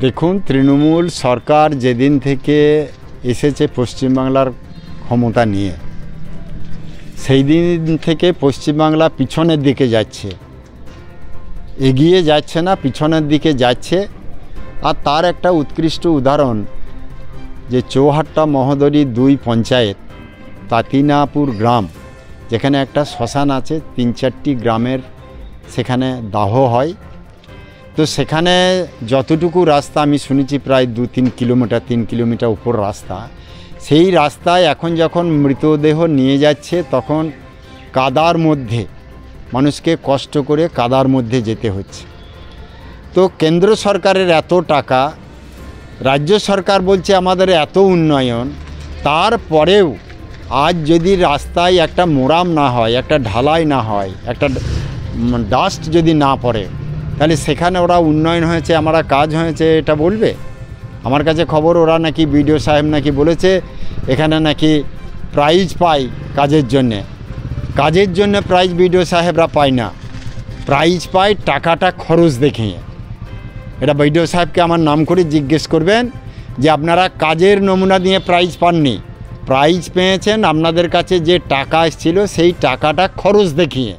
দেখুন, তৃণমূল সরকার যেদিন থেকে এসেছে পশ্চিমবাংলার ক্ষমতা নিয়ে, সেই দিন থেকে পশ্চিমবাংলা পিছনের দিকে যাচ্ছে, এগিয়ে যাচ্ছে না, পিছনের দিকে যাচ্ছে। আর তার একটা উৎকৃষ্ট উদাহরণ যে চৌহাট্টা মহোদরী 2 পঞ্চায়েত তাতিনাপুর গ্রাম, যেখানে একটা শ্মশান আছে, 3-4টি গ্রামের সেখানে দাহ হয়। তো সেখানে যতটুকু রাস্তা আমি শুনেছি প্রায় 2-3 কিলোমিটার, 3 কিলোমিটার উপর রাস্তা, সেই রাস্তায় এখন যখন মৃতদেহ নিয়ে যাচ্ছে তখন কাদার মধ্যে মানুষকে কষ্ট করে কাদার মধ্যে যেতে হচ্ছে। তো কেন্দ্র সরকারের এত টাকা, রাজ্য সরকার বলছে আমাদের এত উন্নয়ন, তারপরেও আজ যদি রাস্তায় একটা মোরাম না হয়, একটা ঢালাই না হয়, একটা ডাস্ট যদি না পড়ে, তাহলে সেখানে ওরা উন্নয়ন হয়েছে, আমরা কাজ হয়েছে এটা বলবে? আমার কাছে খবর ওরা নাকি বিডিও সাহেব নাকি বলেছে এখানে নাকি প্রাইজ পায় কাজের জন্যে প্রাইজ বিডিও সাহেবরা পায় না, প্রাইজ পায় টাকাটা খরচ দেখিয়ে। এটা বিডিও সাহেবকে আমার নাম করে জিজ্ঞেস করবেন যে আপনারা কাজের নমুনা দিয়ে প্রাইজ পাননি, প্রাইজ পেয়েছেন আপনাদের কাছে যে টাকা এসেছিল সেই টাকাটা খরচ দেখিয়ে।